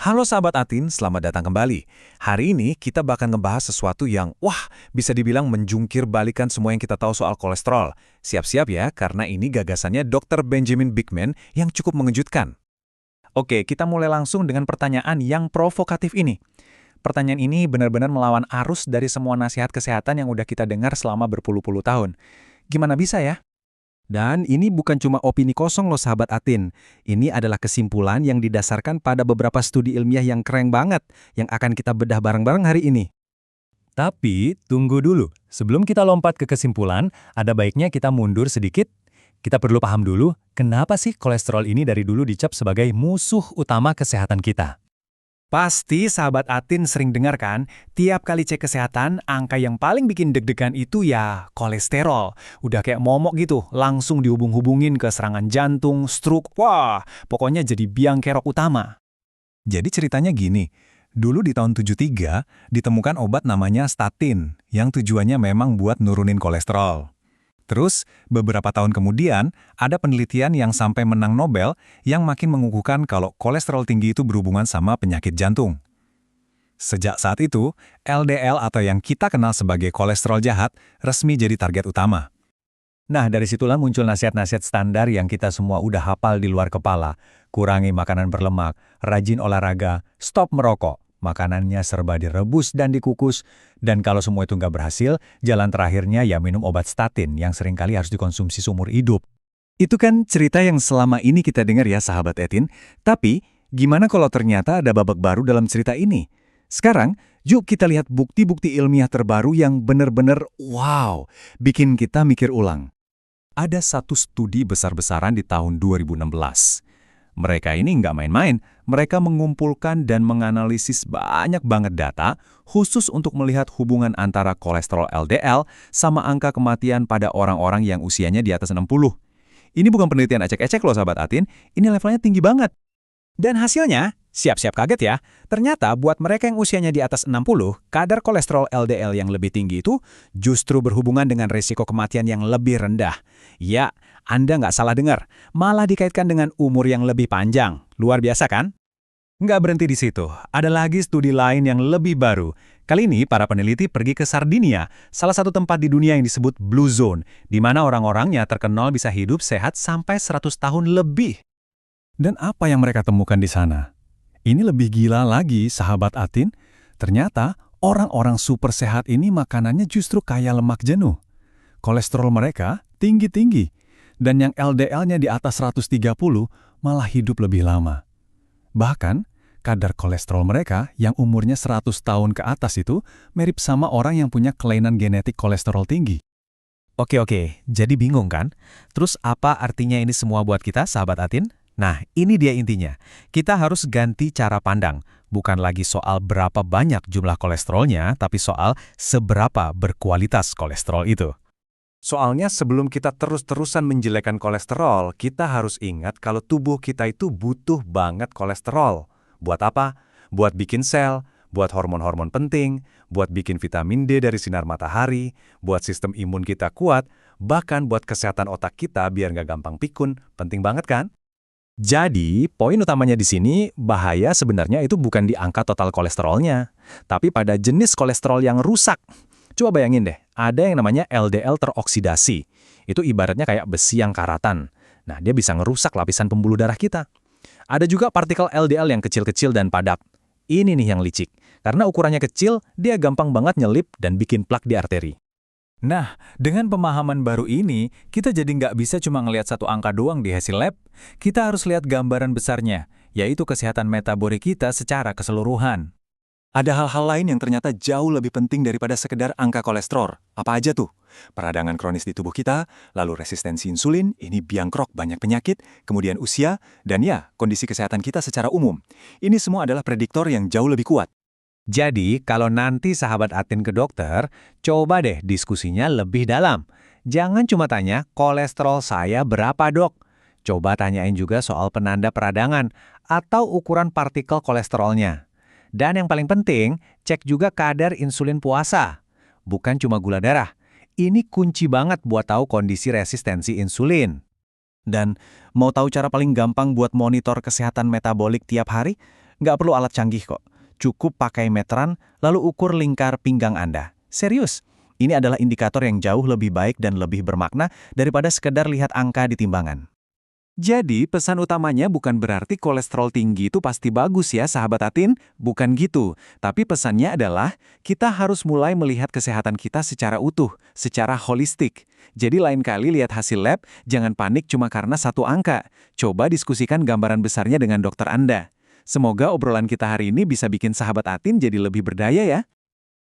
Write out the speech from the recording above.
Halo sahabat Atin, selamat datang kembali. Hari ini kita bakal ngebahas sesuatu yang, bisa dibilang menjungkir balikan semua yang kita tahu soal kolesterol. Siap-siap ya, karena ini gagasannya Dr. Benjamin Bikman yang cukup mengejutkan. Oke, kita mulai langsung dengan pertanyaan yang provokatif ini. Pertanyaan ini benar-benar melawan arus dari semua nasihat kesehatan yang udah kita dengar selama berpuluh-puluh tahun. Gimana bisa ya? Dan ini bukan cuma opini kosong loh sahabat Atin. Ini adalah kesimpulan yang didasarkan pada beberapa studi ilmiah yang keren banget yang akan kita bedah bareng-bareng hari ini. Tapi, tunggu dulu. Sebelum kita lompat ke kesimpulan, ada baiknya kita mundur sedikit. Kita perlu paham dulu, kenapa sih kolesterol ini dari dulu dicap sebagai musuh utama kesehatan kita. Pasti sahabat Atin sering dengar kan, tiap kali cek kesehatan, angka yang paling bikin deg-degan itu ya kolesterol. Udah kayak momok gitu, langsung dihubung-hubungin ke serangan jantung, stroke, pokoknya jadi biang kerok utama. Jadi ceritanya gini, dulu di tahun 73 ditemukan obat namanya statin, yang tujuannya memang buat nurunin kolesterol. Terus, beberapa tahun kemudian, ada penelitian yang sampai menang Nobel yang makin mengukuhkan kalau kolesterol tinggi itu berhubungan sama penyakit jantung. Sejak saat itu, LDL atau yang kita kenal sebagai kolesterol jahat resmi jadi target utama. Nah, dari situlah muncul nasihat-nasihat standar yang kita semua udah hafal di luar kepala. Kurangi makanan berlemak, rajin olahraga, stop merokok. Makanannya serba direbus dan dikukus, dan kalau semua itu nggak berhasil, jalan terakhirnya ya minum obat statin yang seringkali harus dikonsumsi seumur hidup. Itu kan cerita yang selama ini kita dengar ya sahabat Etin, tapi gimana kalau ternyata ada babak baru dalam cerita ini? Sekarang, yuk kita lihat bukti-bukti ilmiah terbaru yang benar-benar bikin kita mikir ulang. Ada satu studi besar-besaran di tahun 2016. Mereka ini nggak main-main, mereka mengumpulkan dan menganalisis banyak banget data khusus untuk melihat hubungan antara kolesterol LDL sama angka kematian pada orang-orang yang usianya di atas 60. Ini bukan penelitian ecek-ecek loh sahabat Atin, ini levelnya tinggi banget. Dan hasilnya, siap-siap kaget ya, ternyata buat mereka yang usianya di atas 60, kadar kolesterol LDL yang lebih tinggi itu justru berhubungan dengan risiko kematian yang lebih rendah. Ya, Anda nggak salah dengar, malah dikaitkan dengan umur yang lebih panjang. Luar biasa kan? Nggak berhenti di situ, ada lagi studi lain yang lebih baru. Kali ini para peneliti pergi ke Sardinia, salah satu tempat di dunia yang disebut Blue Zone, di mana orang-orangnya terkenal bisa hidup sehat sampai 100 tahun lebih. Dan apa yang mereka temukan di sana? Ini lebih gila lagi, sahabat Atin. Ternyata orang-orang super sehat ini makanannya justru kaya lemak jenuh. Kolesterol mereka tinggi-tinggi. Dan yang LDL-nya di atas 130 malah hidup lebih lama. Bahkan, kadar kolesterol mereka yang umurnya 100 tahun ke atas itu mirip sama orang yang punya kelainan genetik kolesterol tinggi. Oke, jadi bingung kan? Terus apa artinya ini semua buat kita, sahabat Atin? Nah, ini dia intinya. Kita harus ganti cara pandang. Bukan lagi soal berapa banyak jumlah kolesterolnya, tapi soal seberapa berkualitas kolesterol itu. Soalnya sebelum kita terus-terusan menjelekkan kolesterol, kita harus ingat kalau tubuh kita itu butuh banget kolesterol. Buat apa? Buat bikin sel, buat hormon-hormon penting, buat bikin vitamin D dari sinar matahari, buat sistem imun kita kuat, bahkan buat kesehatan otak kita biar nggak gampang pikun. Penting banget kan? Jadi, poin utamanya di sini, bahaya sebenarnya itu bukan di angka total kolesterolnya, tapi pada jenis kolesterol yang rusak. Coba bayangin deh, ada yang namanya LDL teroksidasi. Itu ibaratnya kayak besi yang karatan. Nah, dia bisa ngerusak lapisan pembuluh darah kita. Ada juga partikel LDL yang kecil-kecil dan padat. Ini nih yang licik. Karena ukurannya kecil, dia gampang banget nyelip dan bikin plak di arteri. Nah, dengan pemahaman baru ini, kita jadi nggak bisa cuma ngelihat satu angka doang di hasil lab. Kita harus lihat gambaran besarnya, yaitu kesehatan metabolik kita secara keseluruhan. Ada hal-hal lain yang ternyata jauh lebih penting daripada sekedar angka kolesterol. Apa aja tuh? Peradangan kronis di tubuh kita, lalu resistensi insulin, ini biangkrok banyak penyakit, kemudian usia, dan ya, kondisi kesehatan kita secara umum. Ini semua adalah prediktor yang jauh lebih kuat. Jadi, kalau nanti sahabat Atin ke dokter, coba deh diskusinya lebih dalam. Jangan cuma tanya, kolesterol saya berapa dok? Coba tanyain juga soal penanda peradangan atau ukuran partikel kolesterolnya. Dan yang paling penting, cek juga kadar insulin puasa. Bukan cuma gula darah. Ini kunci banget buat tahu kondisi resistensi insulin. Dan mau tahu cara paling gampang buat monitor kesehatan metabolik tiap hari? Nggak perlu alat canggih kok. Cukup pakai meteran, lalu ukur lingkar pinggang Anda. Serius, ini adalah indikator yang jauh lebih baik dan lebih bermakna daripada sekedar lihat angka di timbangan. Jadi, pesan utamanya bukan berarti kolesterol tinggi itu pasti bagus ya, sahabat Atin. Bukan gitu. Tapi pesannya adalah, kita harus mulai melihat kesehatan kita secara utuh, secara holistik. Jadi lain kali lihat hasil lab, jangan panik cuma karena satu angka. Coba diskusikan gambaran besarnya dengan dokter Anda. Semoga obrolan kita hari ini bisa bikin sahabat Atin jadi lebih berdaya ya.